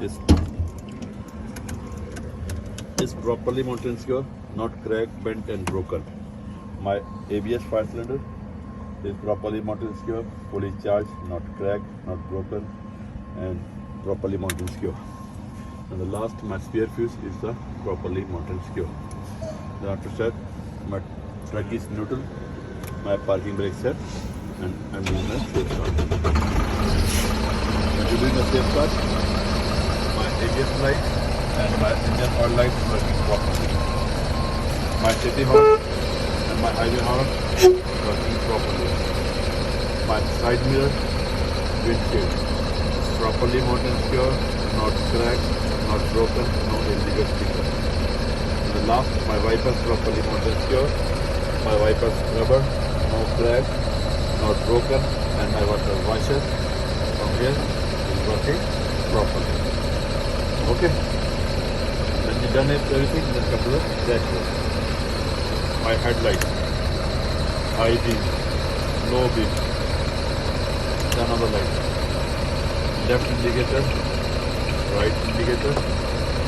is properly mounted and secure, not cracked, bent and broken. My ABS fire cylinder is properly mounted and secure, fully charged, not cracked, not broken, and properly mounted and secure. And the last, my spare fuse is the properly mounted and secure. Then after that, my truck is neutral, my parking brake set, and I'm doing the safe start. When you're doing the safe start, my ABS light and my engine oil light is working properly. My city horn and my highway horn working properly. My side mirror, windshield, properly mounted and secure, not cracked, not broken, no illegal sticker. And the last, my wipers properly mounted and secure, my wipers rubber, no cracked, not broken, and my water washer from here is working properly. Okay? When you done everything, then come to the dashboard. My headlights, high beam, low beam, another light, left indicator, right indicator,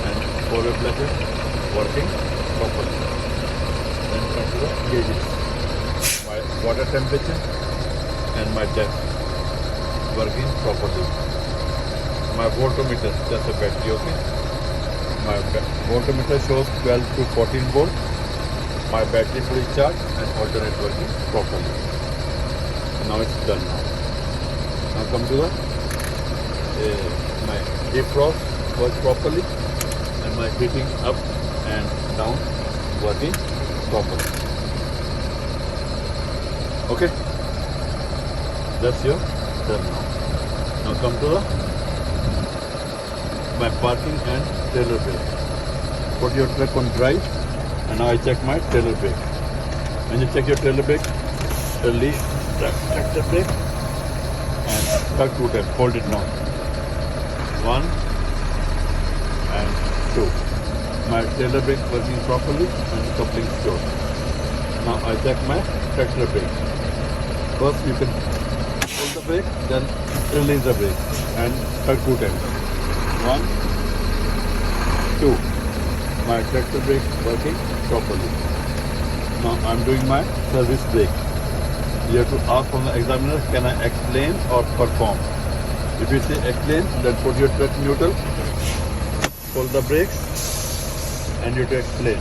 and forward flasher working properly. Then come to the gauges. My water temperature and my depth working properly. My voltmeter, just a battery, okay? My voltmeter shows 12 to 14 volt. My battery fully charged and alternate working properly. Now it's done now. Now come to the my defrost works properly and my heating up and down working properly. Okay, that's your done now. Now come to the my parking and trailer brake. Put your truck on drive and now I check my trailer brake. When you check your trailer brake, release tractor brake and tuck 2 times. Hold it now. 1 and 2. My trailer brake working properly and coupling secure. Now I check my tractor brake. First you can hold the brake, then release the brake and tuck 2 times. 1, 2. My tractor brake working properly. Now I'm doing my service brake. You have to ask from the examiner, can I explain or perform? If you say explain, then put your truck neutral, pull the brakes, and you have to explain.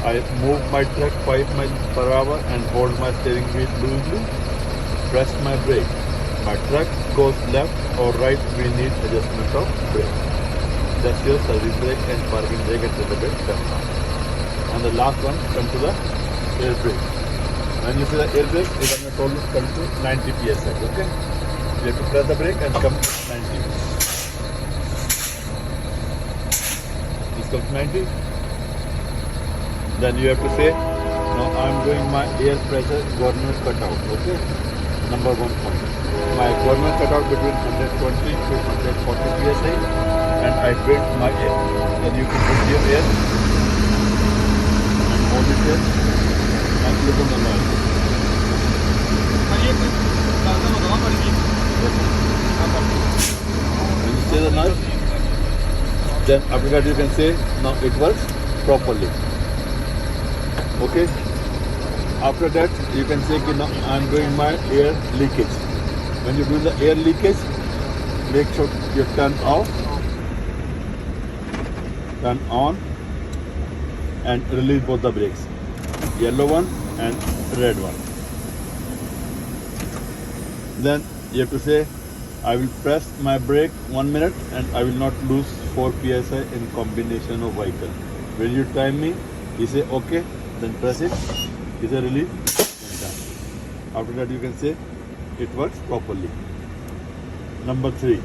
I move my truck 5 miles per hour and hold my steering wheel loosely. Press my brake. My truck goes left or right, we need adjustment of brake. That's your service brake and parking brake and trailer brake done now. And the last one, come to the air brake. When you see the air brake, it is told to come to 90 psi. Okay? You have to press the brake and come to 90. This comes 90. Then you have to say, now I am doing my air pressure corner cutout. Okay? Number 1 point. My corner cutout between 120 to 140 psi. And I built my air. Then you can put your air and hold it here and look on the noise. When you say the noise, then after that you can say, now it works properly. Okay? After that you can say, now I am doing my air leakage. When you do the air leakage, make sure you turn off, turn on and release both the brakes, yellow one and red one. Then you have to say, I will press my brake 1 minute and I will not lose 4 psi in combination of vehicle. When you time me, you say okay, then press it, you say release and done. After that you can say it works properly. Number 3.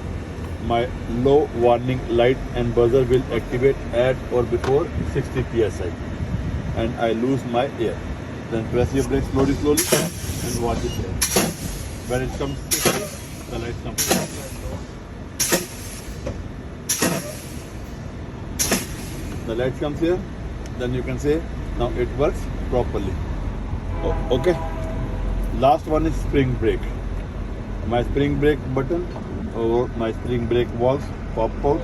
My low warning light and buzzer will activate at or before 60 psi and I lose my air. Then press your brake slowly and watch it there. When it comes to 60, the light comes on. The light comes here, then you can say now it works properly. Okay. Last one is spring brake. My spring brake button or my spring brake valves pop out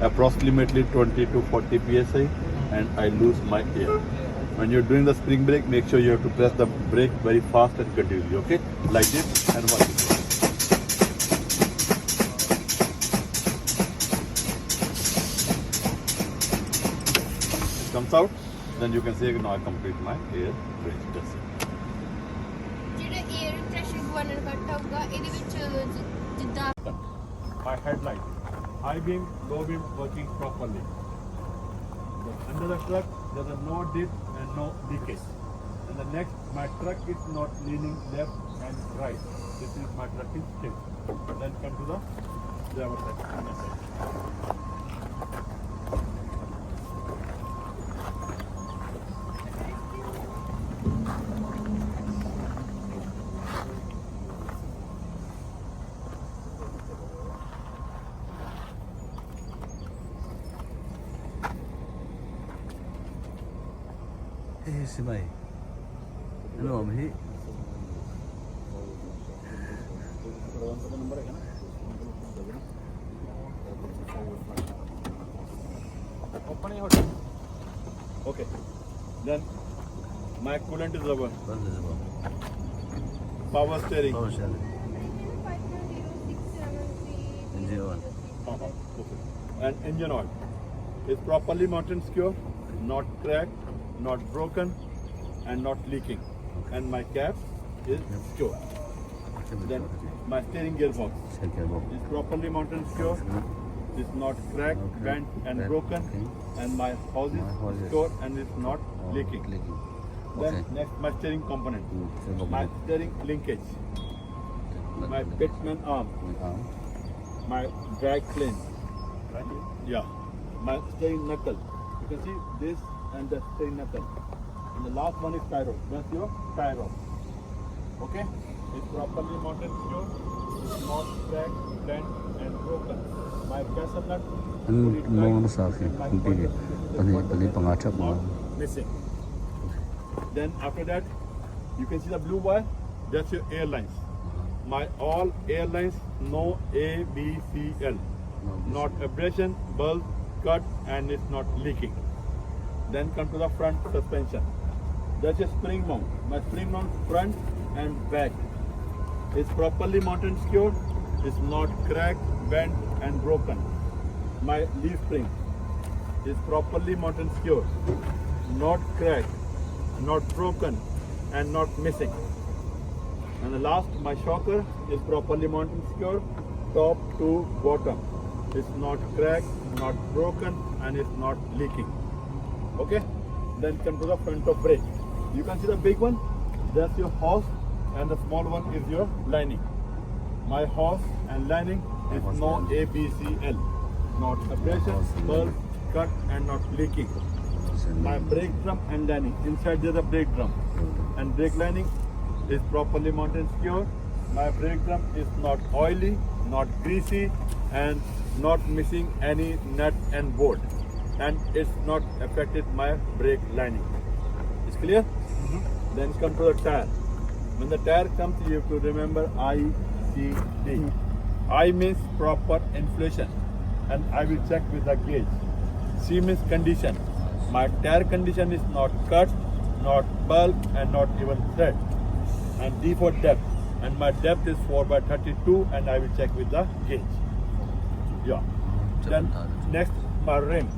approximately 20 to 40 psi, and I lose my air. When you're doing the spring brake, make sure you have to press the brake very fast and continuously, okay? Like this, and watch it. It comes out, then you can say, now I complete my air brake. That's it. ਜਿਹੜਾ air pressure governor ਕੱਟ ਹੋਊਗਾ ਇਹਦੇ ਵਿੱਚ ਜਿੱਦਾਂ My headlight, high beam, low beam working properly. Under the truck, there is no dip and no leakage. And the next, my truck is not leaning left and right. This is my truck is still. Then come to the driver side. Eh, si May. Ano, Amhi? Okay. Then my coolant is over. Banda sa ba? Power steering. Power shell. 50673 Engine one. Okay. And engine oil is properly mounted and secure, not cracked, not broken, and not leaking. And my cap is secure. Then my steering gearbox is properly mounted and secure. It's not cracked, Okay. bent, and Bent, broken. okay. And my hose My hose is is- secure and it's not leaking. Then Okay. next, my steering component, Mm, my steering linkage, my pitman arm, my drag plane, right here. Yeah, my steering knuckle. You can see this and the steering knuckle. And the last one is tie rod. That's your tie rod. Okay, it's properly mounted secure. It's not cracked, bent, and broken. My castle nut. fully tight, Mga sa akin. and my Kung pili. Pali pangatap mo. not missing. Then after that, you can see the blue wire. That's your airlines. My all airlines, no A, B, C, L. Not abrasion, bulb, cut, and it's not leaking. Then come to the front suspension. That's a spring mount. My spring mount front and back is properly mounted and secured. It's not cracked, bent, and broken. My leaf spring is properly mounted and secured. Not cracked, not broken, and not missing. And the last, my shocker is properly mounted and secured, top to bottom. It's not cracked, not broken, and it's not leaking. Okay? Then come to the front of brake. You can see the big one, that's your hose, and the small one is your lining. My hose and lining is no A, B, C, L. Not abrasion, bulb, cut, and not leaking. My brake drum and lining. Inside there's a brake drum. And brake lining is properly mounted and secure. My brake drum is not oily, not greasy, and not missing any nut and bolt. And it's not affected my brake lining. It's clear? Then come to the tire. When the tire comes, you have to remember I, C, D. I means proper inflation, and I will check with the gauge. C means condition. My tire condition is not cut, not bulb, and not even thread. And D for depth. And my depth is 4/32, and I will check with the gauge. Yeah. Then next, my rim.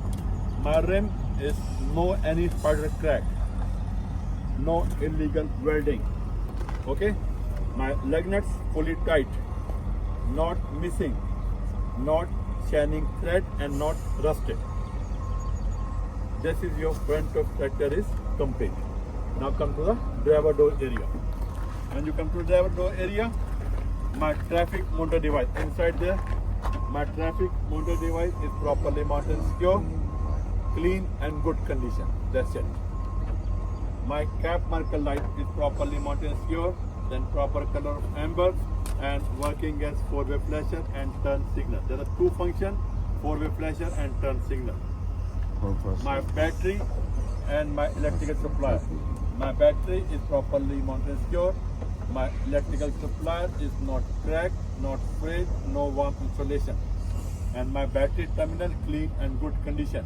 My rim is no any spider crack, no illegal welding. Okay. My leg nuts fully tight, not missing, not shining thread, and not rusted. This is your front of tractor is complete. Now come to the driver door area. When you come to the driver door area, my traffic monitor device inside there. My traffic monitor device is properly mounted and secure, clean and good condition. That's it. My cap marker light is properly mounted and secure, then proper color of amber and working as four-way flasher and turn signal. There are two functions, four-way flasher and turn signal. My battery and my electrical supplier. My battery is properly mounted and secure. My electrical supplier is not cracked, not frayed, no warm insulation. and my battery terminal clean and good condition.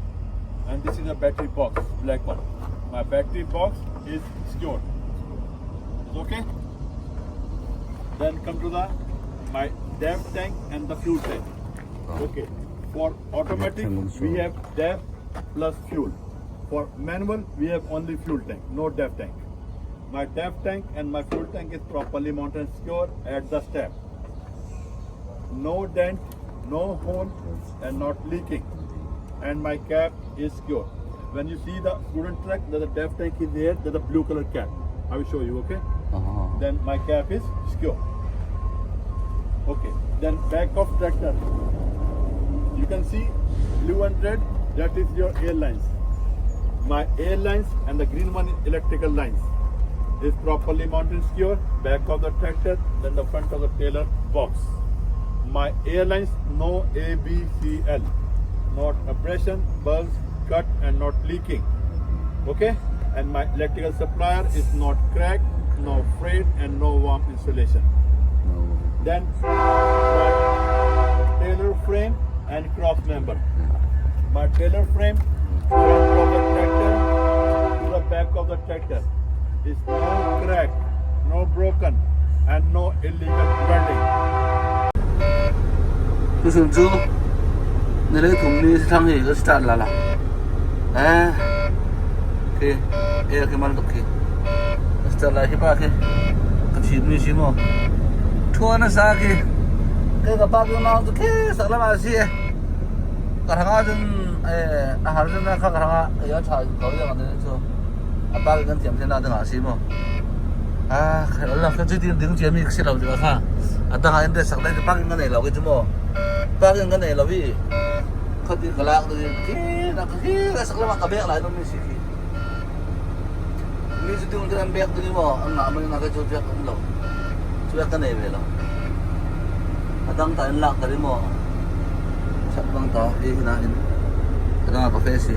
And this is a battery box, black one. My battery box is secured. It's okay. Then come to my DEF tank and the fuel tank. Okay. For automatic, we have DEF plus fuel. For manual, we have only fuel tank, no DEF tank. My DEF tank and my fuel tank is properly mounted and secure at the step. No dent, no hole, and not leaking. And my cap is secure. When you see the student truck, the DEF tank is there, there's a blue color cap. I will show you, okay? Then my cap is secure. Okay. Then back of tractor. You can see blue and red, that is your air lines. My air lines and the green one is electrical lines. Is properly mounted secure, back of the tractor, then the front of the trailer box. My air lines, no ABCL, not abrasion, bulge, cut and not leaking. Okay? And my electrical supplier is not cracked, no frayed and no warm insulation. Then my trailer frame and cross member. My trailer frame front of the tractor to the back of the tractor is no crack, no broken and no illegal welding. Tôi xuống chú Nếu lấy thùng đi thằng gì có start là Kì cái màn tục kì start là hipa kì Cái chìm như chìm mô Thua nó xa kì Cái bác yung nào tu kì Sắc lắm à xì Cả thằng á dừng Hà dừng ra khá cả thằng á Yếu chả có gì mà nên chú Bác cái tiệm thế nào từng à xì mô Cái đó là cái chữ tiền đứng chìm mình sẽ làm được hả Đang ở đây sắc đây thì bác cái này là cái chú mô bác cái này là vì không thì cái lạc thì cái sắc lắm cái bẹc lại nó mới xí mình chỉ dùng cái bẹc thì mà anh làm mình là cái chỗ bẹc cũng lâu chỗ bẹc cái này về lâu đang tại lạc cái mà sắp đang tao đi cái này cái đó là cà phê xí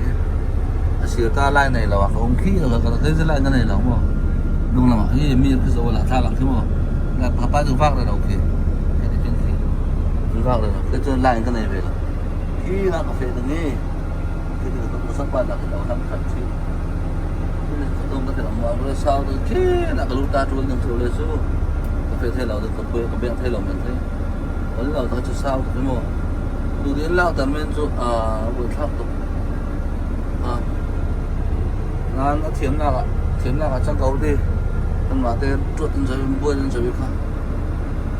xí ta lại này là không khí là cái lại cái này là không đúng là mà cái mi cái số là tha lặng chứ mà là papa dùng vác là ok vào rồi cái chân lại cái này về là khi là cà phê từng nghe cái điều nó sắp qua là cái đầu thăm thật chứ tôi có thể làm mọi người sao thì khi là cái lúc ta chuồn những chỗ lên số cà phê thay lòng được cà phê thay lòng mình thấy có lúc nào ta chưa sao cái mồ từ đến lao tầm bên chỗ buổi tháp tục nó thiếm nào trong cầu đi nhưng mà tên chuột rồi buôn rồi biết không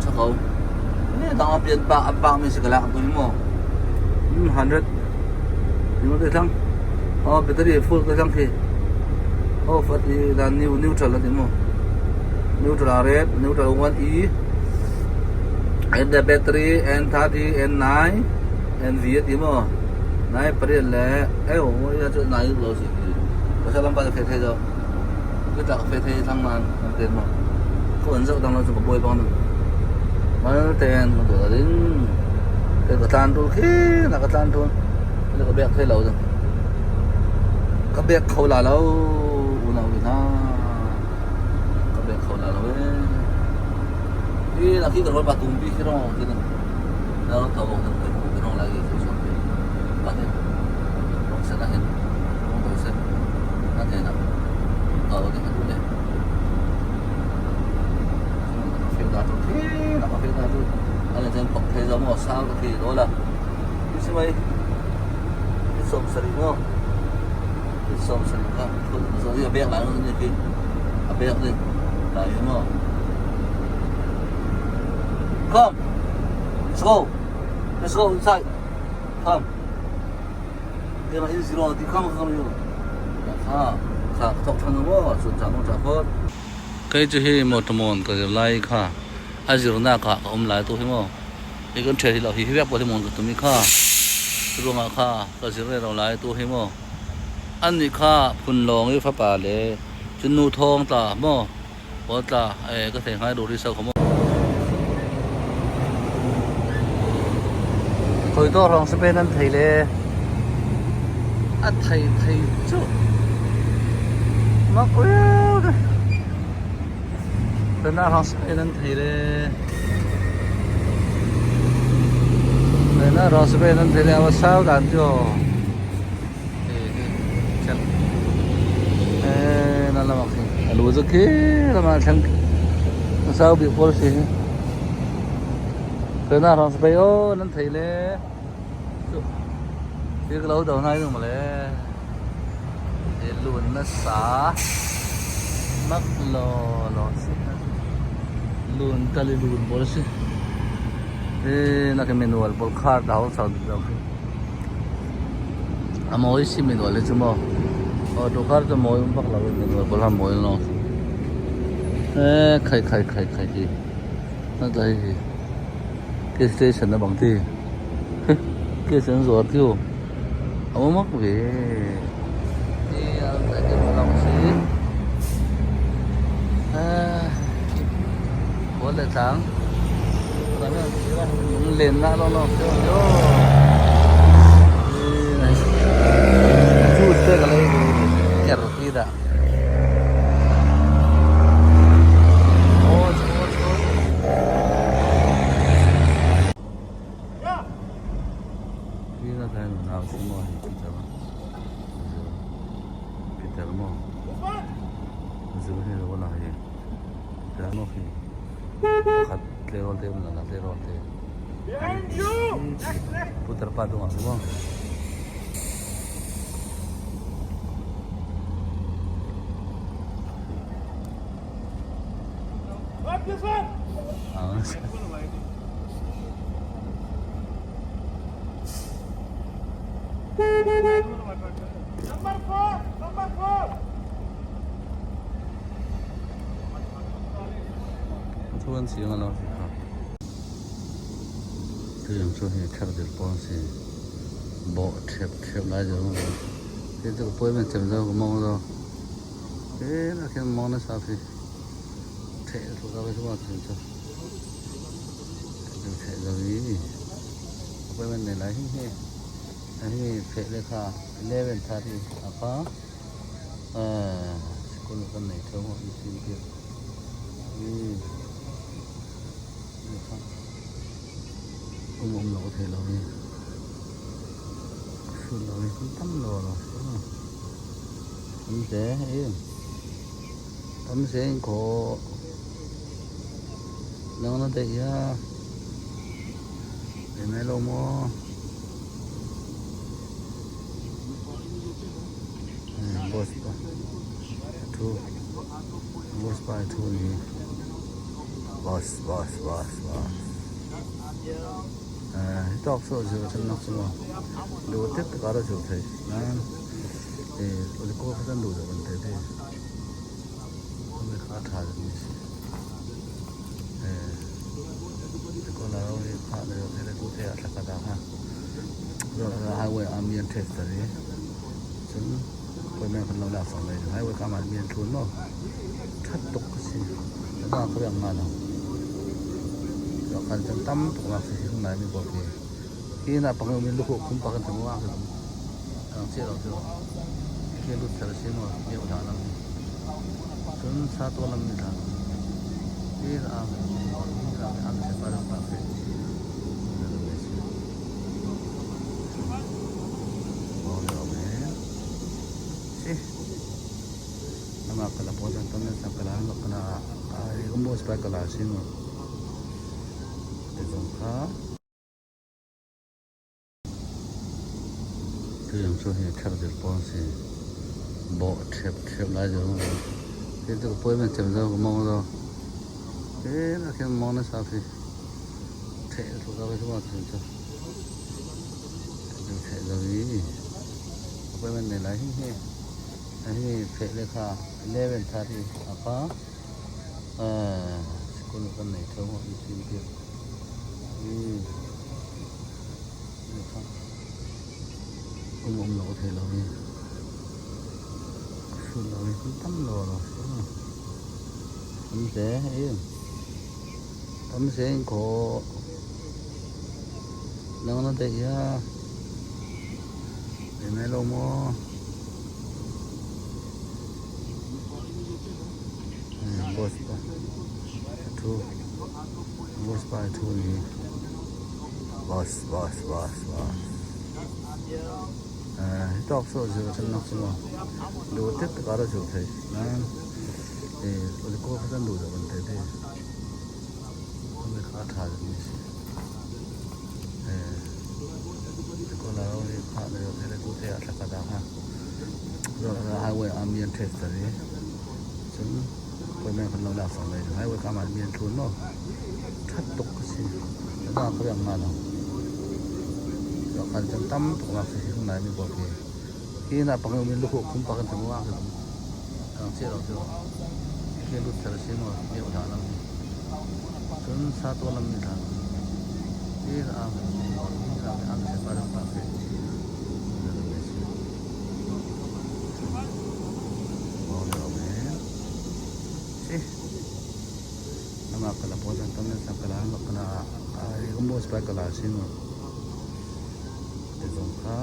trong cầu tao biên bạc mình sẽ cái lạc tôi mò 100 nhưng mà thằng battery full cái thằng thì phát thì là neutral là thế mò neutral red neutral 1E and the battery N30 N9 NV thế mò này phải là ôi chỗ này rồi gì có sao làm bài phải thay rồi cái chắc phải thay thằng màn tiền mà có ấn dấu đang nó chỉ có bôi bom mà tiền mà được đến cái tan luôn khi là cái tan luôn cái bẹc thay lâu rồi cái bẹc khâu là lâu nào thì nó cái bẹc khâu là lâu ấy khi là khi cần bắt tung đi khi đó thì nó thầu một cái nó lại cái xong rồi bắt hết nó sẽ là hết nó sẽ là thế nào cái cái này là cà phê ra thôi anh là trên bọc thế giống màu sao thì đó là cái gì vậy cái sông sari không cái sông sari không rồi giờ bẹc lại nó như kia bẹc đi lại đúng không come let's go inside come cái mà in zero thì không you thọc thằng nó chuẩn chẳng nó trả phớt cái chữ một món cái like cả ai giờ na cả ông lại tôi hiểu không cái con chơi thì là hi web của thì món của tôi mi cả tôi ngã cả cái giờ nàyเราlại tôi hiểu không anh đi cả phun lông cái pháp bà lệ chân nu thong ta mò bỏ ta cái thể hai đồ đi sau không tôi to rong sẽ bên anh thầy lệ anh thầy chứ nó quên rồi tên nào họ sẽ nên thấy đấy nên nó rồi sẽ nên thế nào sao đàn cho chân nó là mặc lúa rất kỹ là mà thằng sao bị phô xí thế nào rồi sẽ ô nên thấy lẽ cái lâu đầu này rồi mà lẽ luôn nó xả mắc lò luôn ta lên luôn bol xí na cái manual bol car đào sao được đâu mỗi xí manual chứ mà đồ car cho mỗi bắt là manual bol ham mỗi nó khai gì nó đây cái station nó bằng gì cái station rồi tiêu ông mắc về tại cái một lòng xí có lẽ sáng lên ra nó này chút cái này kẹt đi đã đi ra đây nào cũng mỏi Peter mo giữ hết rồi nào vậy Peter mo khi khát lewat dia mana lewat dia putar patung aku bang Number 4 tuan siang alam sih tu yang so ni thar del pon se bo thep lai jo ke to poi men chem jo mo do ke na ke mo na sa phi the to ga ba so chem cho the jo ni poi men ne lai he ai phe le kha 11:30 apa sekolah kan nei tho ho isi dia ông có thể rồi xuân rồi cũng tắm rồi tắm sẽ có nó để mấy lô mua boss by two đi boss top số giờ chân nóc xuống đồ tiếp tất cả đều thấy thì tôi có phải đủ rồi vấn đề thì không phải khá thà được gì có là cái khá được thế là tôi thấy là cả đó ha rồi là highway ambient test đấy chúng tôi mới phần làm xong này highway cả mặt miền thốn nó thắt tục cái gì nó có việc mà nào kan tam pokok sih nai mi bok ki na pang mi lu ko kum pa kan tamo ka ang che ro jo ke lu thar se mo ye uda lam sun sa to lam ni tha ki a am se pa ro pa se nama kala po dan tan sa kala no kana ai ko mo sa kala sin mo tu yang so he thar del pon se bo thep lai jo ke to poi men chem jo mo do ke na ke mo na sa phi the to ga ba so chem cho du the jo ni poi men ne lai he ai phe le kha 11:30 apa sekolah kan nei tho ho isi dia ông nó có thể rồi xuân rồi cũng tắm rồi tắm sẽ có nó để mấy lô mua boss by two đi bas. Ito ako sa chanak suma. Lutit karo sa tay. Nan ulit ko pa tan luda bante de. Kami kata ni si. Ko la ro ni kha le le ko te at ka da ha. Rồi highway ambient test đấy. Chúng tôi mới còn lâu lạc xong rồi highway cả mặt miền trốn nó thắt tục cái gì nó có làm mà nó cần chân tâm tục lạc thì không này mình bỏ kì khi nào bằng mình lúc cũng bằng chân hoa thì càng chia đầu chưa khi lúc chờ xin mà nhiều thằng lắm chúng sát tôi làm gì thằng đi là cái ăn sẽ phải làm gì nama kala podan tamne sakala makala ay umbo spakala sino. Ito ka